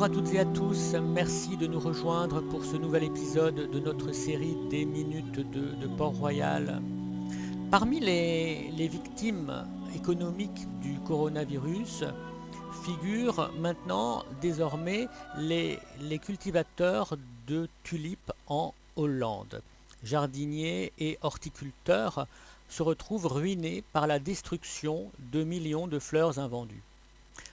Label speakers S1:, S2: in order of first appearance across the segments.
S1: à toutes et à tous, merci de nous rejoindre pour ce nouvel épisode de notre série des minutes de Port-Royal. Parmi les victimes économiques du coronavirus figurent maintenant désormais les cultivateurs de tulipes en Hollande. Jardiniers et horticulteurs se retrouvent ruinés par la destruction de millions de fleurs invendues.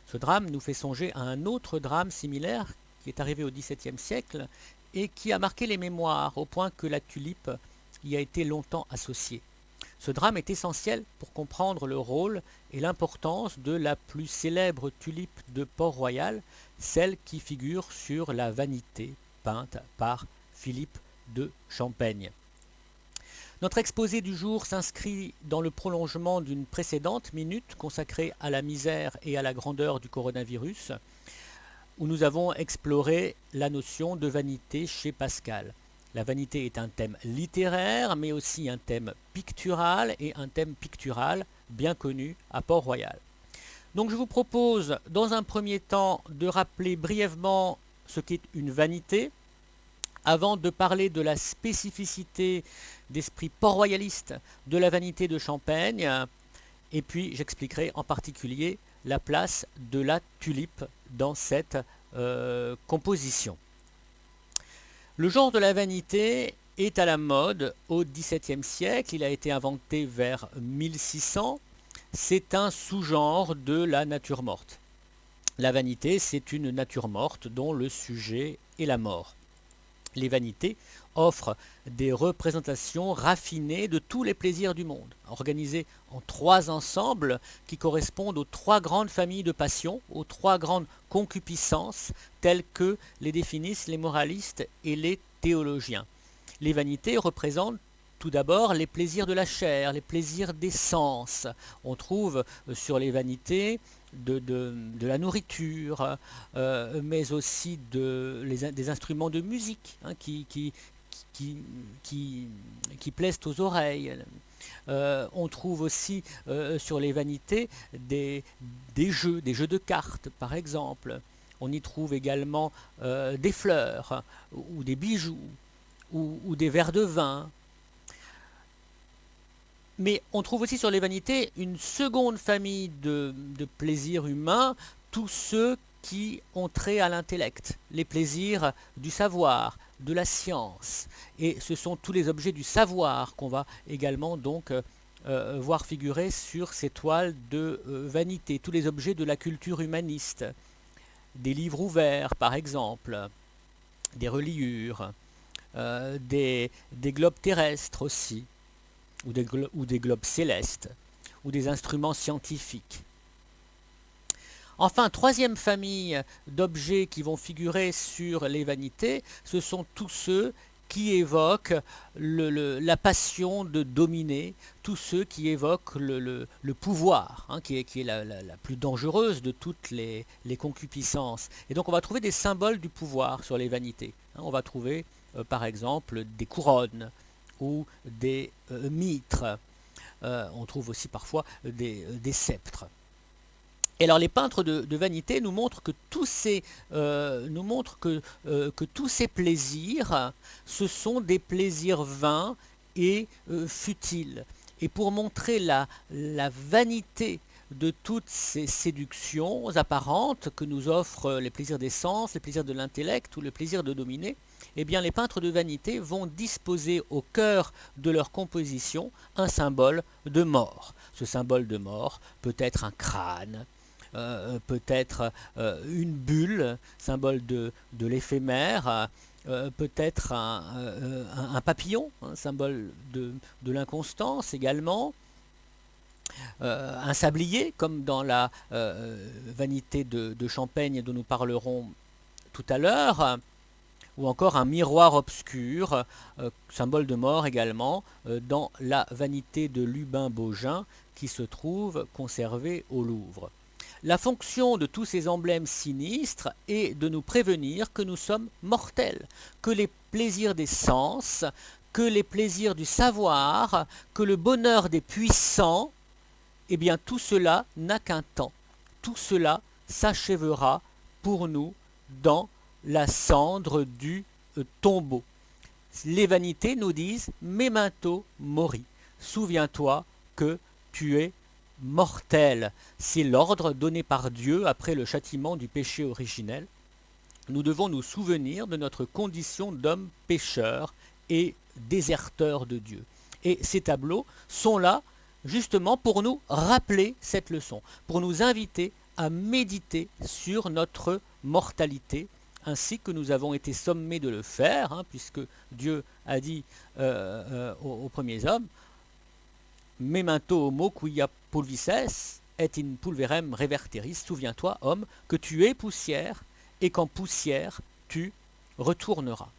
S1: Ce drame nous fait songer à un autre drame similaire qui est arrivé au XVIIe siècle et qui a marqué les mémoires au point que la tulipe y a été longtemps associée. Ce drame est essentiel pour comprendre le rôle et l'importance de la plus célèbre tulipe de Port-Royal, celle qui figure sur la vanité peinte par Philippe de Champaigne. Notre exposé du jour s'inscrit dans le prolongement d'une précédente minute consacrée à la misère et à la grandeur du coronavirus, où nous avons exploré la notion de vanité chez Pascal. La vanité est un thème littéraire, mais aussi un thème pictural, et un thème pictural bien connu à Port-Royal. Donc je vous propose, dans un premier temps, de rappeler brièvement ce qu'est une vanité, avant de parler de la spécificité d'esprit port-royaliste de la vanité de Champaigne, et puis j'expliquerai en particulier la place de la tulipe dans cette composition. Le genre de la vanité est à la mode au XVIIe siècle, il a été inventé vers 1600, c'est un sous-genre de la nature morte. La vanité, c'est une nature morte dont le sujet est la mort. Les vanités offrent des représentations raffinées de tous les plaisirs du monde, organisées en trois ensembles qui correspondent aux trois grandes familles de passions, aux trois grandes concupiscences, telles que les définissent les moralistes et les théologiens. Les vanités représentent tout d'abord les plaisirs de la chair, les plaisirs des sens. On trouve sur les vanités de la nourriture, mais aussi des instruments de musique qui plaisent aux oreilles. On trouve aussi sur les vanités des jeux de cartes par exemple. On y trouve également des fleurs ou des bijoux ou des verres de vin. Mais on trouve aussi sur les vanités une seconde famille de plaisirs humains, tous ceux qui ont trait à l'intellect, les plaisirs du savoir, de la science. Et ce sont tous les objets du savoir qu'on va également donc voir figurer sur ces toiles de vanité, tous les objets de la culture humaniste, des livres ouverts par exemple, des reliures, des globes terrestres aussi, ou des globes célestes, ou des instruments scientifiques. Enfin, troisième famille d'objets qui vont figurer sur les vanités, ce sont tous ceux qui évoquent la passion de dominer, tous ceux qui évoquent le pouvoir, qui est la plus dangereuse de toutes les concupiscences. Et donc on va trouver des symboles du pouvoir sur les vanités. On va trouver par exemple des couronnes, ou des mitres. On trouve aussi parfois des sceptres. Et alors les peintres de vanité nous montrent que tous ces plaisirs, ce sont des plaisirs vains et futiles. Et pour montrer la vanité de toutes ces séductions apparentes que nous offrent les plaisirs des sens, les plaisirs de l'intellect ou le plaisir de dominer, eh bien les peintres de vanité vont disposer au cœur de leur composition un symbole de mort. Ce symbole de mort peut être un crâne, peut être une bulle, symbole de l'éphémère, peut être un papillon, symbole de l'inconstance également, un sablier, comme dans la vanité de Champaigne dont nous parlerons tout à l'heure, ou encore un miroir obscur, symbole de mort également, dans la vanité de Lubin-Bogin qui se trouve conservée au Louvre. La fonction de tous ces emblèmes sinistres est de nous prévenir que nous sommes mortels, que les plaisirs des sens, que les plaisirs du savoir, que le bonheur des puissants, eh bien tout cela n'a qu'un temps. Tout cela s'achèvera pour nous dans la cendre du tombeau. Les vanités nous disent memento mori. Souviens-toi que tu es mortel. C'est l'ordre donné par Dieu après le châtiment du péché originel. Nous devons nous souvenir de notre condition d'homme pécheur et déserteur de Dieu. Et ces tableaux sont là justement pour nous rappeler cette leçon, pour nous inviter à méditer sur notre mortalité, ainsi que nous avons été sommés de le faire, puisque Dieu a dit aux premiers hommes, memento homo quia pulvis et in pulverem reverteris, souviens-toi, homme, que tu es poussière, et qu'en poussière tu retourneras.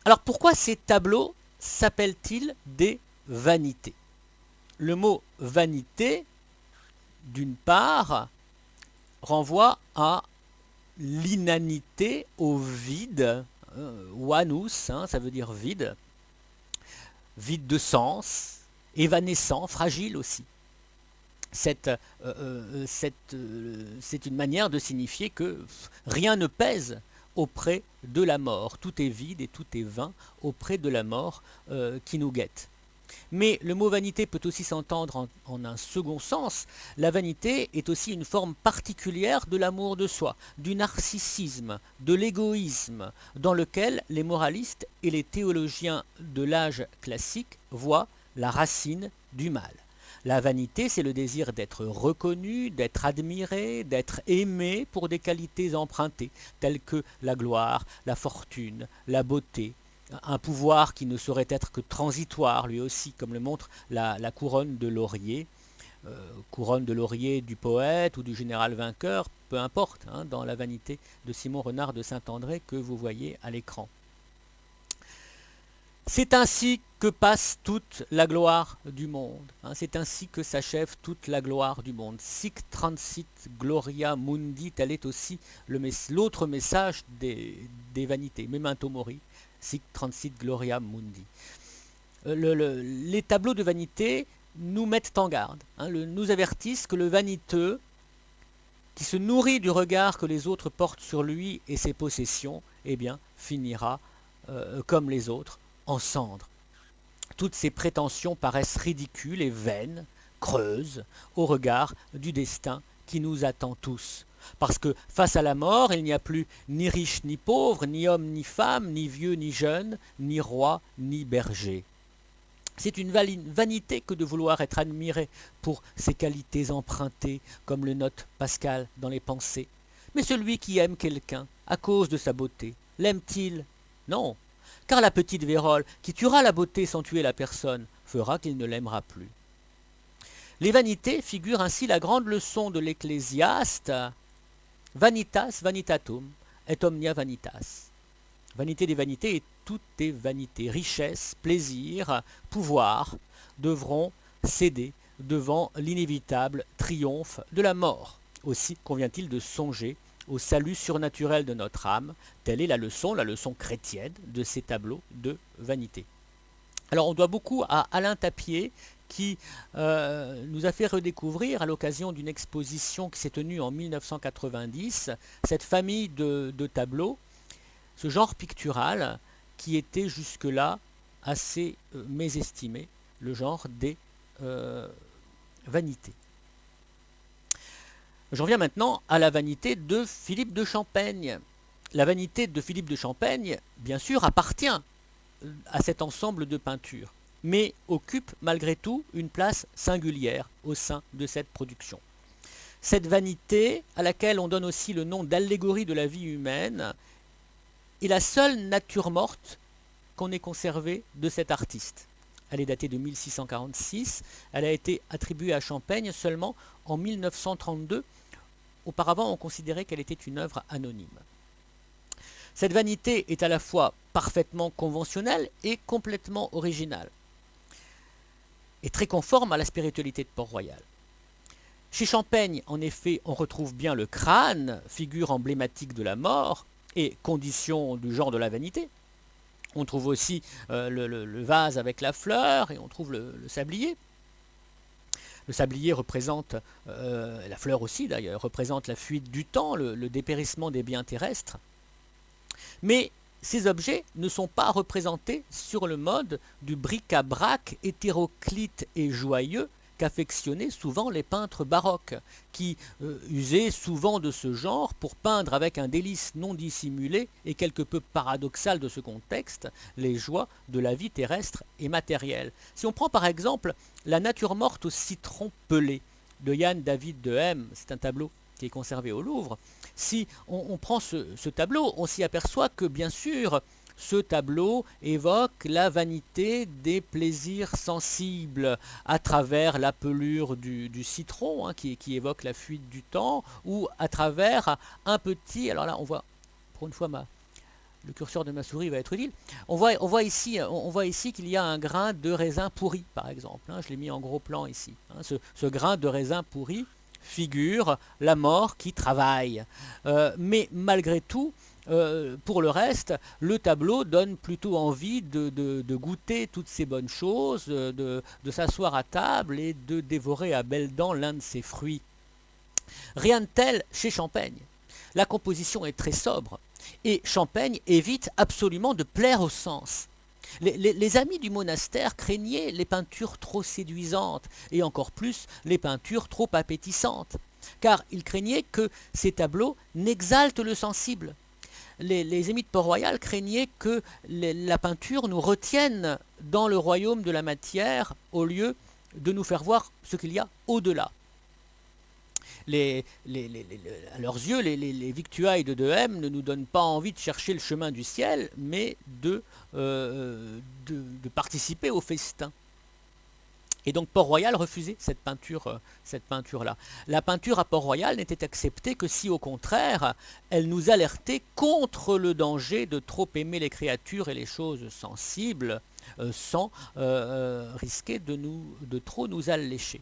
S1: Alors pourquoi ces tableaux s'appellent-ils des vanités? Le mot vanité, d'une part, renvoie à l'inanité, au vide, vanus, ça veut dire vide, vide de sens, évanescent, fragile aussi. C'est une manière de signifier que rien ne pèse auprès de la mort. Tout est vide et tout est vain auprès de la mort qui nous guette. Mais le mot vanité peut aussi s'entendre en un second sens. La vanité est aussi une forme particulière de l'amour de soi, du narcissisme, de l'égoïsme, dans lequel les moralistes et les théologiens de l'âge classique voient la racine du mal. La vanité, c'est le désir d'être reconnu, d'être admiré, d'être aimé pour des qualités empruntées, telles que la gloire, la fortune, la beauté, un pouvoir qui ne saurait être que transitoire, lui aussi, comme le montre la couronne de laurier, du poète ou du général vainqueur, peu importe, dans la vanité de Simon Renard de Saint-André que vous voyez à l'écran. C'est ainsi que passe toute la gloire du monde. C'est ainsi que s'achève toute la gloire du monde. Sic transit gloria mundi, tel est aussi l'autre message des vanités. Memento mori, sic transit gloria mundi. Les tableaux de vanité nous mettent en garde, nous avertissent que le vaniteux, qui se nourrit du regard que les autres portent sur lui et ses possessions, finira comme les autres, en cendres. Toutes ces prétentions paraissent ridicules et vaines, creuses, au regard du destin qui nous attend tous. Parce que face à la mort, il n'y a plus ni riche ni pauvre, ni homme ni femme, ni vieux ni jeune, ni roi ni berger. C'est une vanité que de vouloir être admiré pour ses qualités empruntées, comme le note Pascal dans les Pensées. Mais celui qui aime quelqu'un à cause de sa beauté, l'aime-t-il? Non. Car la petite vérole, qui tuera la beauté sans tuer la personne, fera qu'il ne l'aimera plus. Les vanités figurent ainsi la grande leçon de l'Ecclésiaste, vanitas vanitatum et omnia vanitas. Vanité des vanités et toutes tes vanités, richesse, plaisir, pouvoir, devront céder devant l'inévitable triomphe de la mort. Aussi convient-il de songer au salut surnaturel de notre âme. Telle est la leçon chrétienne de ces tableaux de vanité. Alors on doit beaucoup à Alain Tapier qui nous a fait redécouvrir à l'occasion d'une exposition qui s'est tenue en 1990 cette famille de tableaux, ce genre pictural qui était jusque-là assez mésestimé, le genre des vanités. J'en viens maintenant à la vanité de Philippe de Champaigne. La vanité de Philippe de Champaigne, bien sûr, appartient à cet ensemble de peintures, mais occupe malgré tout une place singulière au sein de cette production. Cette vanité, à laquelle on donne aussi le nom d'allégorie de la vie humaine, est la seule nature morte qu'on ait conservée de cet artiste. Elle est datée de 1646, elle a été attribuée à Champaigne seulement en 1932. Auparavant, on considérait qu'elle était une œuvre anonyme. Cette vanité est à la fois parfaitement conventionnelle et complètement originale, et très conforme à la spiritualité de Port-Royal. Chez Champaigne, en effet, on retrouve bien le crâne, figure emblématique de la mort et condition du genre de la vanité. On trouve aussi le vase avec la fleur et on trouve le sablier. Le sablier représente, la fleur aussi d'ailleurs, représente la fuite du temps, le dépérissement des biens terrestres. Mais ces objets ne sont pas représentés sur le mode du bric-à-brac hétéroclite et joyeux qu'affectionnaient souvent les peintres baroques, qui usaient souvent de ce genre pour peindre avec un délice non dissimulé et quelque peu paradoxal de ce contexte, les joies de la vie terrestre et matérielle. Si on prend par exemple La nature morte au citron pelé de Jan David de Hem, c'est un tableau qui est conservé au Louvre, si on prend ce tableau, on s'y aperçoit que bien sûr, ce tableau évoque la vanité des plaisirs sensibles à travers la pelure du citron, hein, qui évoque la fuite du temps, ou à travers un petit, alors là on voit, pour une fois le curseur de ma souris va être utile, on voit ici qu'il y a un grain de raisin pourri, par exemple, hein, je l'ai mis en gros plan ici, hein, ce grain de raisin pourri figure la mort qui travaille. Mais malgré tout, pour le reste, le tableau donne plutôt envie de goûter toutes ces bonnes choses, de s'asseoir à table et de dévorer à belles dents l'un de ses fruits. Rien de tel chez Champaigne. La composition est très sobre et Champaigne évite absolument de plaire aux sens. Les amis du monastère craignaient les peintures trop séduisantes et encore plus les peintures trop appétissantes, car ils craignaient que ces tableaux n'exaltent le sensible. Les émites Port-Royal craignaient que la peinture nous retienne dans le royaume de la matière au lieu de nous faire voir ce qu'il y a au-delà. À leurs yeux, les victuailles de Hem ne nous donnent pas envie de chercher le chemin du ciel, mais de participer au festin. Et donc Port-Royal refusait cette peinture-là. La peinture à Port-Royal n'était acceptée que si, au contraire, elle nous alertait contre le danger de trop aimer les créatures et les choses sensibles, sans risquer de trop nous allécher.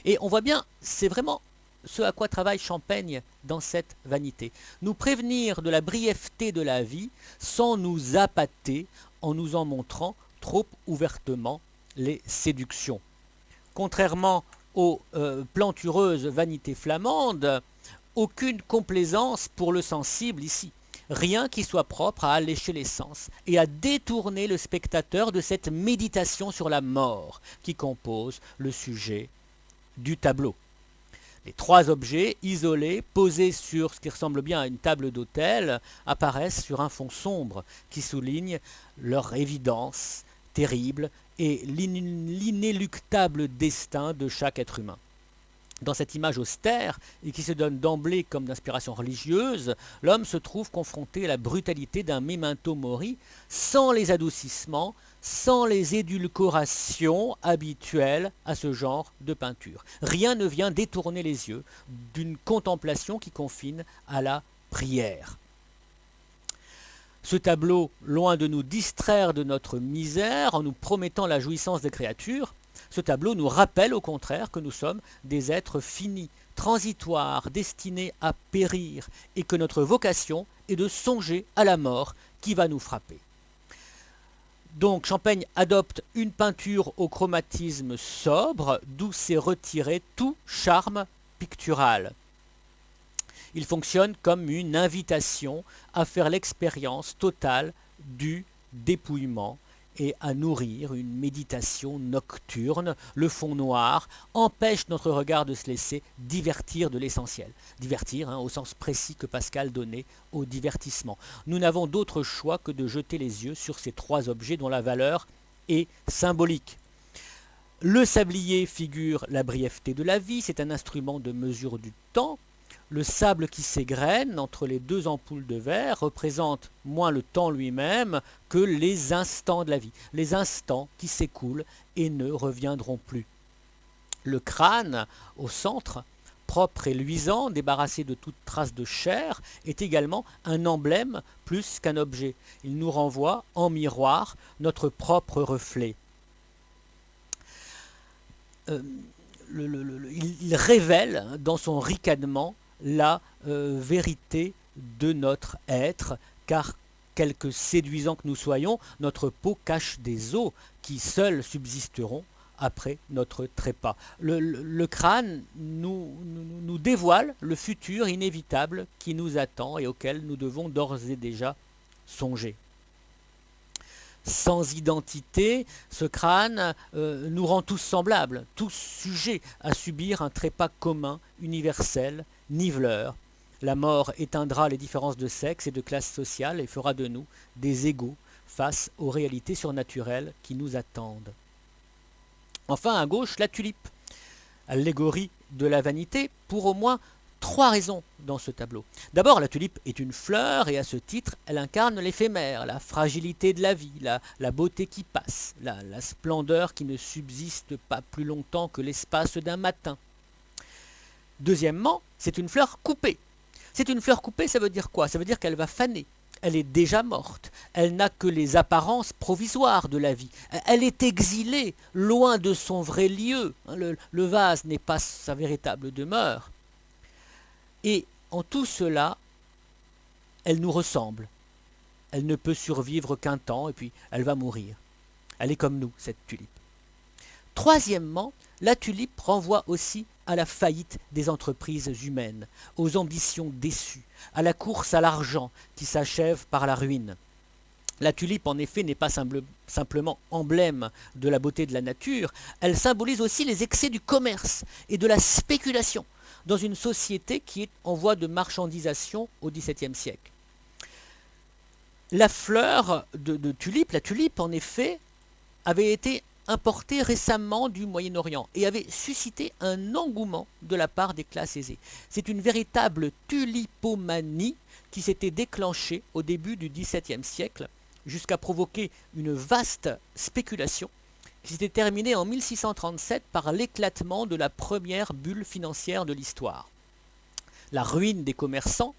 S1: Et on voit bien, c'est vraiment ce à quoi travaille Champaigne dans cette vanité. Nous prévenir de la brièveté de la vie sans nous appâter en nous en montrant trop ouvertement les séductions. Contrairement aux plantureuses vanités flamandes, aucune complaisance pour le sensible ici. Rien qui soit propre à allécher les sens et à détourner le spectateur de cette méditation sur la mort qui compose le sujet du tableau. Les trois objets isolés, posés sur ce qui ressemble bien à une table d'autel, apparaissent sur un fond sombre qui souligne leur évidence terrible et l'inéluctable destin de chaque être humain. Dans cette image austère, et qui se donne d'emblée comme d'inspiration religieuse, l'homme se trouve confronté à la brutalité d'un memento mori, sans les adoucissements, sans les édulcorations habituelles à ce genre de peinture. Rien ne vient détourner les yeux d'une contemplation qui confine à la prière. Ce tableau, loin de nous distraire de notre misère en nous promettant la jouissance des créatures, ce tableau nous rappelle au contraire que nous sommes des êtres finis, transitoires, destinés à périr, et que notre vocation est de songer à la mort qui va nous frapper. Donc Champaigne adopte une peinture au chromatisme sobre, d'où s'est retiré tout charme pictural. Il fonctionne comme une invitation à faire l'expérience totale du dépouillement et à nourrir une méditation nocturne. Le fond noir empêche notre regard de se laisser divertir de l'essentiel. Divertir, au sens précis que Pascal donnait au divertissement. Nous n'avons d'autre choix que de jeter les yeux sur ces trois objets dont la valeur est symbolique. Le sablier figure la brièveté de la vie, c'est un instrument de mesure du temps. Le sable qui s'égrène entre les deux ampoules de verre représente moins le temps lui-même que les instants de la vie, les instants qui s'écoulent et ne reviendront plus. Le crâne, au centre, propre et luisant, débarrassé de toute trace de chair, est également un emblème plus qu'un objet. Il nous renvoie en miroir notre propre reflet. Il révèle dans son ricanement la vérité de notre être, car quelque séduisant que nous soyons, notre peau cache des os qui seuls subsisteront après notre trépas. Le crâne nous dévoile le futur inévitable qui nous attend et auquel nous devons d'ores et déjà songer. Sans identité, ce crâne nous rend tous semblables, tous sujets à subir un trépas commun, universel, niveleur. La mort éteindra les différences de sexe et de classe sociale et fera de nous des égaux face aux réalités surnaturelles qui nous attendent. Enfin, à gauche, la tulipe, allégorie de la vanité, pour au moins 3 raisons dans ce tableau. D'abord, la tulipe est une fleur et à ce titre, elle incarne l'éphémère, la fragilité de la vie, la beauté qui passe, la splendeur qui ne subsiste pas plus longtemps que l'espace d'un matin. Deuxièmement, c'est une fleur coupée. C'est une fleur coupée, ça veut dire quoi? Ça veut dire qu'elle va faner. Elle est déjà morte. Elle n'a que les apparences provisoires de la vie. Elle est exilée, loin de son vrai lieu. Le vase n'est pas sa véritable demeure. Et en tout cela, elle nous ressemble. Elle ne peut survivre qu'un temps et puis elle va mourir. Elle est comme nous, cette tulipe. Troisièmement, la tulipe renvoie aussi à la faillite des entreprises humaines, aux ambitions déçues, à la course à l'argent qui s'achève par la ruine. La tulipe, en effet, n'est pas simplement emblème de la beauté de la nature, elle symbolise aussi les excès du commerce et de la spéculation dans une société qui est en voie de marchandisation au XVIIe siècle. La fleur de tulipe, la tulipe, en effet, avait été importée récemment du Moyen-Orient et avait suscité un engouement de la part des classes aisées. C'est une véritable tulipomanie qui s'était déclenchée au début du XVIIe siècle jusqu'à provoquer une vaste spéculation qui s'était terminée en 1637 par l'éclatement de la première bulle financière de l'histoire. La ruine des commerçants,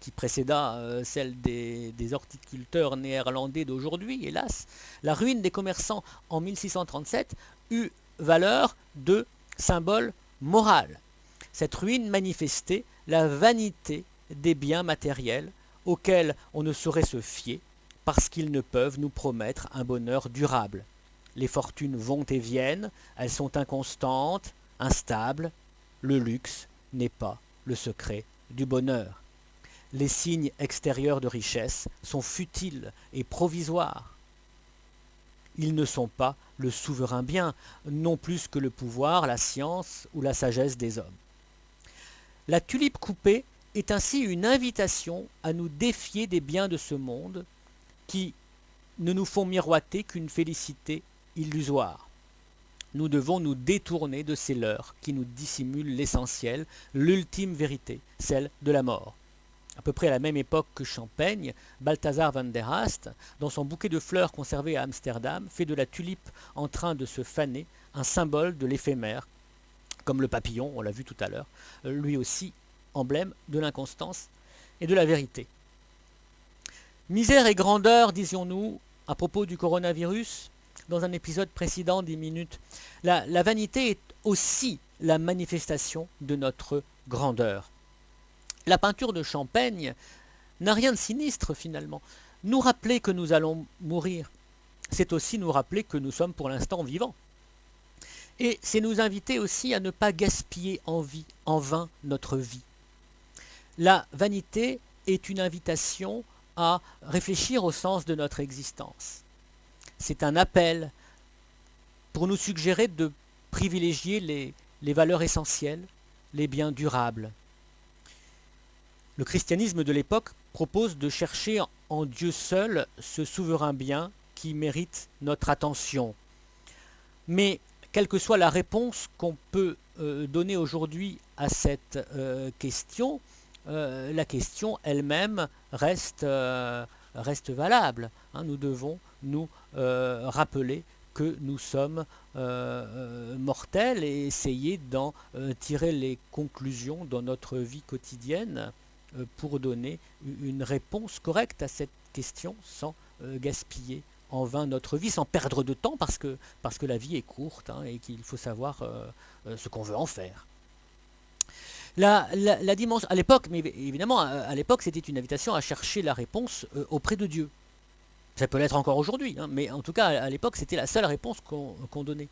S1: qui précéda celle des horticulteurs néerlandais d'aujourd'hui, hélas, la ruine des commerçants en 1637 eut valeur de symbole moral. Cette ruine manifestait la vanité des biens matériels auxquels on ne saurait se fier parce qu'ils ne peuvent nous promettre un bonheur durable. Les fortunes vont et viennent, elles sont inconstantes, instables. Le luxe n'est pas le secret du bonheur. Les signes extérieurs de richesse sont futiles et provisoires. Ils ne sont pas le souverain bien, non plus que le pouvoir, la science ou la sagesse des hommes. La tulipe coupée est ainsi une invitation à nous défier des biens de ce monde qui ne nous font miroiter qu'une félicité illusoire. Nous devons nous détourner de ces leurres qui nous dissimulent l'essentiel, l'ultime vérité, celle de la mort. À peu près à la même époque que Champaigne, Balthazar van der Ast, dans son bouquet de fleurs conservé à Amsterdam, fait de la tulipe en train de se faner un symbole de l'éphémère, comme le papillon, on l'a vu tout à l'heure, lui aussi emblème de l'inconstance et de la vérité. Misère et grandeur, disions-nous, à propos du coronavirus, dans un épisode précédent des minutes. La vanité est aussi la manifestation de notre grandeur. La peinture de Champaigne n'a rien de sinistre finalement. Nous rappeler que nous allons mourir, c'est aussi nous rappeler que nous sommes pour l'instant vivants. Et c'est nous inviter aussi à ne pas gaspiller en vain notre vie. La vanité est une invitation à réfléchir au sens de notre existence. C'est un appel pour nous suggérer de privilégier les valeurs essentielles, les biens durables. Le christianisme de l'époque propose de chercher en Dieu seul ce souverain bien qui mérite notre attention. Mais quelle que soit la réponse qu'on peut donner aujourd'hui à cette question, la question elle-même reste valable. Nous devons nous rappeler que nous sommes mortels et essayer d'en tirer les conclusions dans notre vie quotidienne pour donner une réponse correcte à cette question sans gaspiller en vain notre vie, sans perdre de temps parce que la vie est courte et qu'il faut savoir ce qu'on veut en faire. La dimension, à l'époque, mais évidemment, à l'époque, c'était une invitation à chercher la réponse auprès de Dieu. Ça peut l'être encore aujourd'hui, mais en tout cas, à l'époque, c'était la seule réponse qu'on donnait.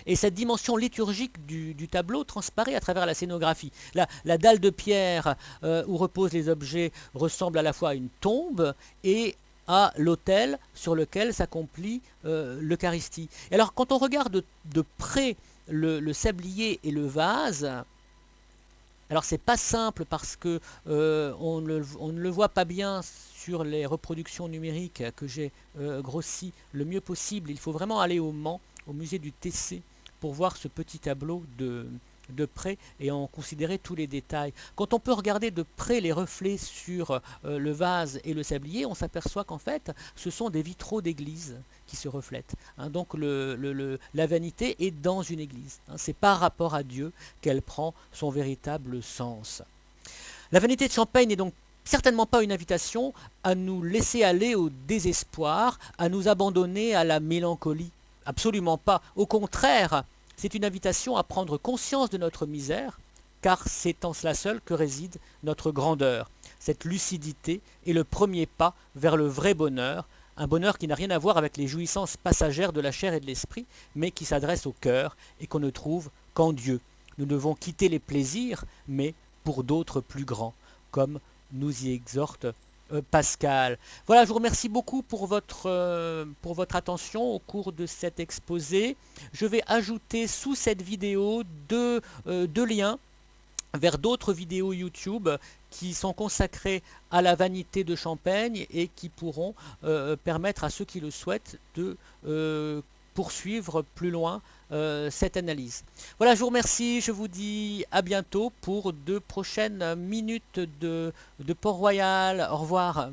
S1: Et cette dimension liturgique du tableau transparaît à travers la scénographie. La dalle de pierre où reposent les objets ressemble à la fois à une tombe et à l'autel sur lequel s'accomplit l'Eucharistie. Et alors quand on regarde de près le sablier et le vase, alors c'est pas simple parce que on ne le voit pas bien sur les reproductions numériques que j'ai grossi le mieux possible. Il faut vraiment aller au Mans, au musée du TC, pour voir ce petit tableau de près et en considérer tous les détails. Quand on peut regarder de près les reflets sur le vase et le sablier, on s'aperçoit qu'en fait ce sont des vitraux d'église qui se reflètent. Hein, donc la vanité est dans une église. Hein, c'est par rapport à Dieu qu'elle prend son véritable sens. La vanité de Champaigne n'est donc certainement pas une invitation à nous laisser aller au désespoir, à nous abandonner à la mélancolie. Absolument pas. Au contraire, c'est une invitation à prendre conscience de notre misère, car c'est en cela seul que réside notre grandeur. Cette lucidité est le premier pas vers le vrai bonheur, un bonheur qui n'a rien à voir avec les jouissances passagères de la chair et de l'esprit, mais qui s'adresse au cœur et qu'on ne trouve qu'en Dieu. Nous devons quitter les plaisirs, mais pour d'autres plus grands, comme nous y exhorte Pascal. Voilà, je vous remercie beaucoup pour votre attention au cours de cet exposé. Je vais ajouter sous cette vidéo deux liens vers d'autres vidéos YouTube qui sont consacrées à la vanité de Champaigne et qui pourront permettre à ceux qui le souhaitent de poursuivre plus loin cette analyse. Voilà, je vous remercie, je vous dis à bientôt pour de prochaines minutes de Port-Royal. Au revoir.